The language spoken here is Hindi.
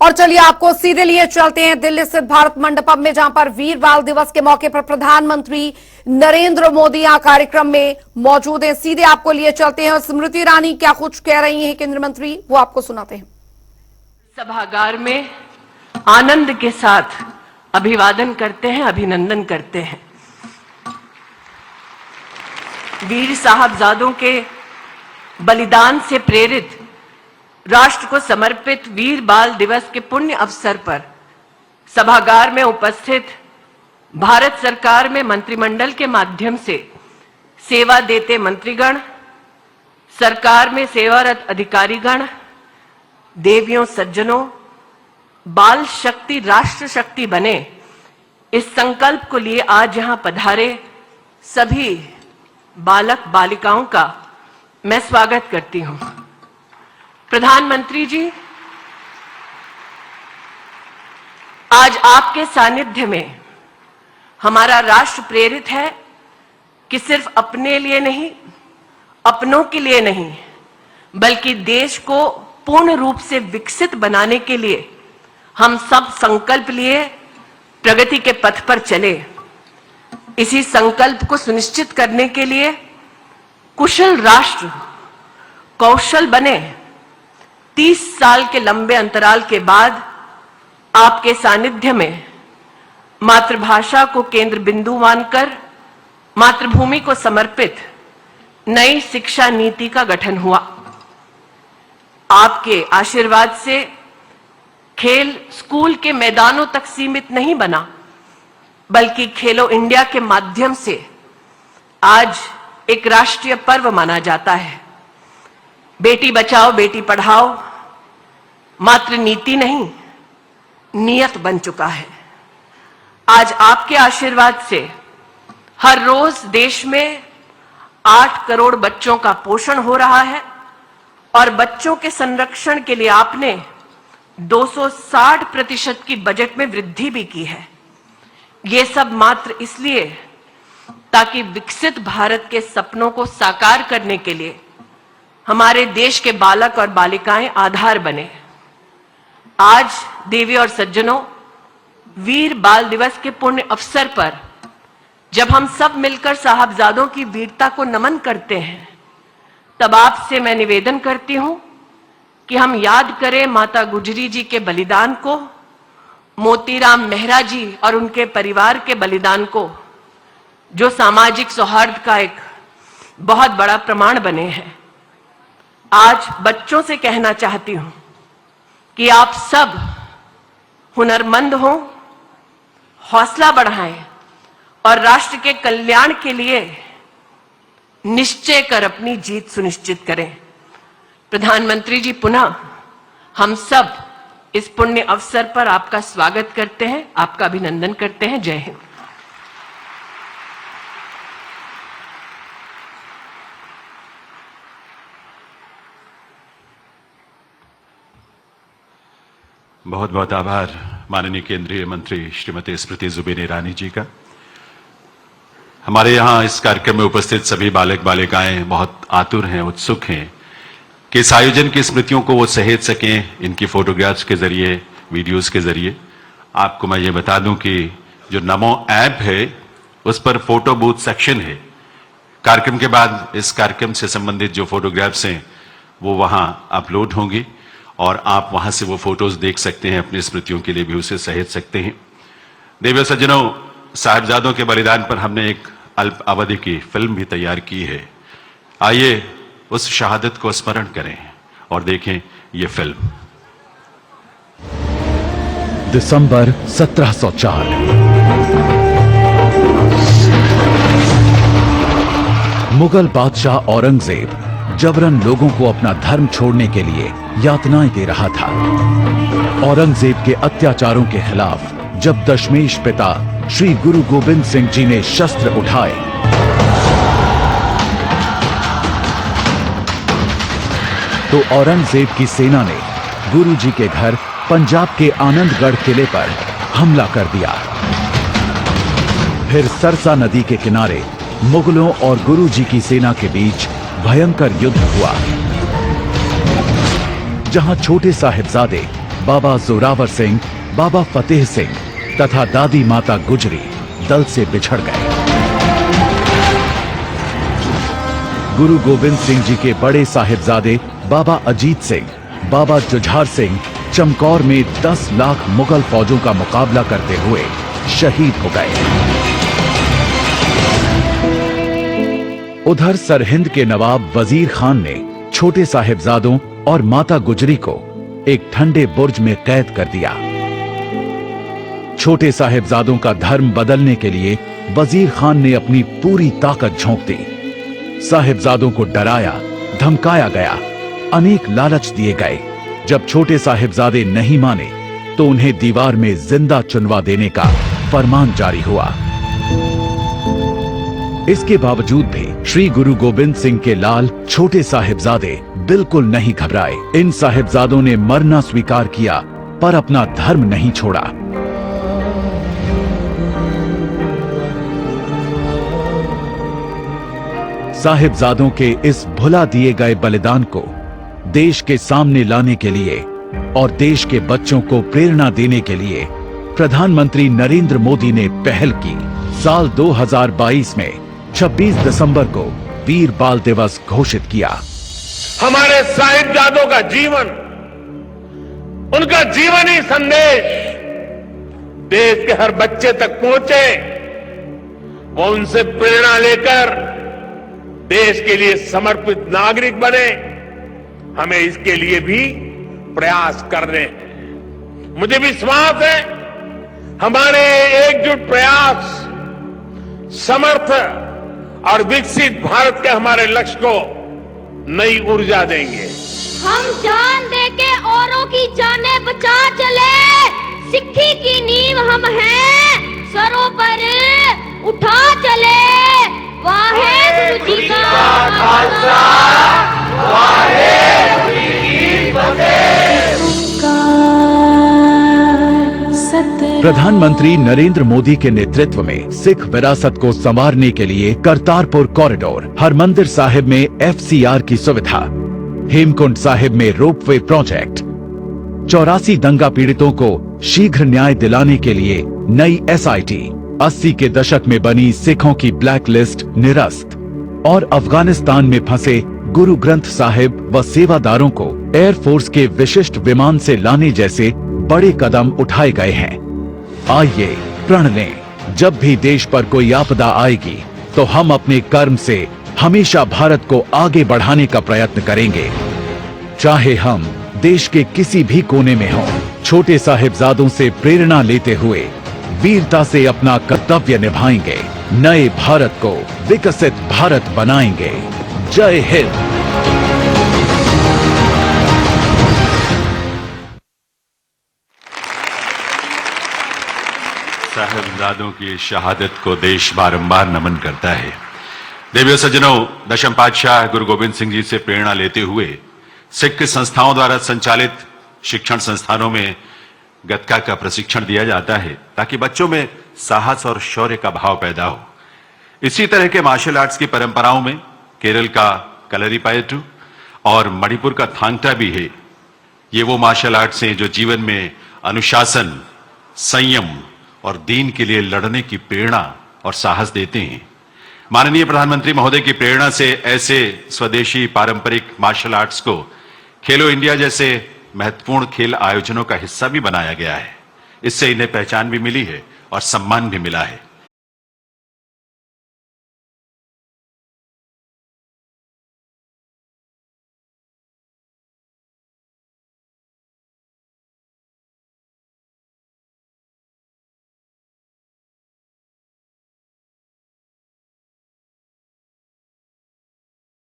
और चलिए आपको सीधे लिए चलते हैं दिल्ली स्थित भारत मंडपम में, जहां पर वीर बाल दिवस के मौके पर प्रधानमंत्री नरेंद्र मोदी यहां कार्यक्रम में मौजूद हैं। सीधे आपको लिए चलते हैं और स्मृति ईरानी क्या कुछ कह रही हैं केंद्रीय मंत्री, वो आपको सुनाते हैं। सभागार में आनंद के साथ अभिवादन करते हैं, अभिनंदन करते हैं। वीर साहबजादों के बलिदान से प्रेरित राष्ट्र को समर्पित वीर बाल दिवस के पुण्य अवसर पर सभागार में उपस्थित भारत सरकार में मंत्रिमंडल के माध्यम से सेवा देते मंत्रीगण, सरकार में सेवारत अधिकारीगण, देवियों सज्जनों, बाल शक्ति राष्ट्र शक्ति बने, इस संकल्प को लिए आज यहां पधारे सभी बालक बालिकाओं का मैं स्वागत करती हूं। प्रधानमंत्री जी, आज आपके सानिध्य में हमारा राष्ट्र प्रेरित है कि सिर्फ अपने लिए नहीं, अपनों के लिए नहीं, बल्कि देश को पूर्ण रूप से विकसित बनाने के लिए हम सब संकल्प लिए प्रगति के पथ पर चले। इसी संकल्प को सुनिश्चित करने के लिए कुशल राष्ट्र कौशल बने। 30 साल के लंबे अंतराल के बाद आपके सानिध्य में मातृभाषा को केंद्र बिंदु मानकर मातृभूमि को समर्पित नई शिक्षा नीति का गठन हुआ। आपके आशीर्वाद से खेल स्कूल के मैदानों तक सीमित नहीं बना, बल्कि खेलो इंडिया के माध्यम से आज एक राष्ट्रीय पर्व माना जाता है। बेटी बचाओ बेटी पढ़ाओ मात्र नीति नहीं, नियत बन चुका है। आज आपके आशीर्वाद से हर रोज देश में 8 करोड़ बच्चों का पोषण हो रहा है और बच्चों के संरक्षण के लिए आपने 260% की बजट में वृद्धि भी की है। ये सब मात्र इसलिए ताकि विकसित भारत के सपनों को साकार करने के लिए हमारे देश के बालक और बालिकाएं आधार बने। आज देवी और सज्जनों, वीर बाल दिवस के पुण्य अवसर पर जब हम सब मिलकर साहबजादों की वीरता को नमन करते हैं, तब आपसे मैं निवेदन करती हूं कि हम याद करें माता गुजरी जी के बलिदान को, मोतीराम मेहरा जी और उनके परिवार के बलिदान को, जो सामाजिक सौहार्द का एक बहुत बड़ा प्रमाण बने हैं। आज बच्चों से कहना चाहती हूं कि आप सब हुनरमंद हों, हौसला बढ़ाएं और राष्ट्र के कल्याण के लिए निश्चय कर अपनी जीत सुनिश्चित करें। प्रधानमंत्री जी, पुनः हम सब इस पुण्य अवसर पर आपका स्वागत करते हैं, आपका अभिनंदन करते हैं। जय हिंद। बहुत बहुत आभार माननीय केंद्रीय मंत्री श्रीमती स्मृति जुबिन ईरानी जी का। हमारे यहाँ इस कार्यक्रम में उपस्थित सभी बालक बालिकाएं बहुत आतुर हैं, उत्सुक हैं कि इस आयोजन की स्मृतियों को वो सहेज सकें, इनकी फोटोग्राफ्स के जरिए, वीडियोस के जरिए। आपको मैं ये बता दूं कि जो नमो ऐप है उस पर फोटो बूथ सेक्शन है। कार्यक्रम के बाद इस कार्यक्रम से संबंधित जो फोटोग्राफ्स हैं वो वहाँ अपलोड होंगी और आप वहां से वो फोटोज देख सकते हैं, अपनी स्मृतियों के लिए भी उसे सहेज सकते हैं। देवियों सज्जनों, साहिबजादों के बलिदान पर हमने एक अल्प अवधि की फिल्म भी तैयार की है। आइए उस शहादत को स्मरण करें और देखें ये फिल्म। दिसंबर 1704। मुगल बादशाह औरंगजेब जबरन लोगों को अपना धर्म छोड़ने के लिए यातनाएं दे रहा था। औरंगजेब के अत्याचारों के खिलाफ जब दशमेश पिता श्री गुरु गोविंद सिंह जी ने शस्त्र उठाए तो औरंगजेब की सेना ने गुरु जी के घर पंजाब के आनंदगढ़ किले पर हमला कर दिया। फिर सरसा नदी के किनारे मुगलों और गुरु जी की सेना के बीच भयंकर युद्ध हुआ, जहां छोटे साहिबजादे बाबा जोरावर सिंह, बाबा फतेह सिंह तथा दादी माता गुजरी दल से बिछड़ गए। गुरु गोविंद सिंह जी के बड़े साहिबजादे बाबा अजीत सिंह, बाबा जुझार सिंह चमकौर में 10 लाख मुगल फौजों का मुकाबला करते हुए शहीद हो गए। उधर सरहिंद के नवाब वजीर खान ने छोटे साहिबजादों और माता गुजरी को एक ठंडे बुर्ज में कैद कर दिया। छोटे साहिबजादों का धर्म बदलने के लिए वजीर खान ने अपनी पूरी ताकत झोंक दी। साहिबजादों को डराया, धमकाया गया, अनेक लालच दिए गए। जब छोटे साहिबजादे नहीं माने तो उन्हें दीवार में जिंदा चुनवा देने का फरमान जारी हुआ। इसके बावजूद भी श्री गुरु गोविंद सिंह के लाल छोटे साहिबजादे बिल्कुल नहीं घबराए। इन साहिबजादों ने मरना स्वीकार किया पर अपना धर्म नहीं छोड़ा। साहिबजादों के इस भुला दिए गए बलिदान को देश के सामने लाने के लिए और देश के बच्चों को प्रेरणा देने के लिए प्रधानमंत्री नरेंद्र मोदी ने पहल की। साल 2022 में 26 दिसंबर को वीर बाल दिवस घोषित किया। हमारे साहिबजादों का जीवन, उनका जीवनी संदेश देश के हर बच्चे तक पहुंचे, वो उनसे प्रेरणा लेकर देश के लिए समर्पित नागरिक बने। हमें इसके लिए भी प्रयास करने हैं। मुझे विश्वास है हमारे एकजुट प्रयास समर्थ और विकसित भारत के हमारे लक्ष्य को नई ऊर्जा देंगे। हम जान दे के औरों की जाने बचा चले, सिक्खी की नींव हम हैं, सरों पर उठा चले। वाहेगुरु जी का खालसा, वाहेगुरु जी की फतेह। प्रधानमंत्री नरेंद्र मोदी के नेतृत्व में सिख विरासत को संवारने के लिए करतारपुर कॉरिडोर, हरमंदिर साहिब में FCR की सुविधा, हेमकुंड साहिब में रोपवे प्रोजेक्ट, 84 दंगा पीड़ितों को शीघ्र न्याय दिलाने के लिए नई SIT, 80 के दशक में बनी सिखों की ब्लैक लिस्ट निरस्त और अफगानिस्तान में फंसे गुरु ग्रंथ साहिब व सेवादारों को एयरफोर्स के विशिष्ट विमान से लाने जैसे बड़े कदम उठाए गए हैं। आइए प्रण लें, जब भी देश पर कोई आपदा आएगी तो हम अपने कर्म से हमेशा भारत को आगे बढ़ाने का प्रयत्न करेंगे। चाहे हम देश के किसी भी कोने में हों, छोटे साहिबजादों से प्रेरणा लेते हुए वीरता से अपना कर्तव्य निभाएंगे, नए भारत को विकसित भारत बनाएंगे। जय हिंद। साहिबजादों की शहादत को देश बारंबार नमन करता है। देवियों सज्जनों, दशम पातशाह गुरु गोविंद सिंह जी से प्रेरणा लेते हुए सिख संस्थाओं द्वारा संचालित शिक्षण संस्थानों में गतका का प्रशिक्षण दिया जाता है ताकि बच्चों में साहस और शौर्य का भाव पैदा हो। इसी तरह के मार्शल आर्ट्स की परंपराओं में केरल का कलरीपायट्टू और मणिपुर का थांगटा भी है। ये वो मार्शल आर्ट्स हैं जो जीवन में अनुशासन, संयम और दीन के लिए लड़ने की प्रेरणा और साहस देते हैं। माननीय प्रधानमंत्री महोदय की प्रेरणा से ऐसे स्वदेशी पारंपरिक मार्शल आर्ट्स को खेलो इंडिया जैसे महत्वपूर्ण खेल आयोजनों का हिस्सा भी बनाया गया है। इससे इन्हें पहचान भी मिली है और सम्मान भी मिला है।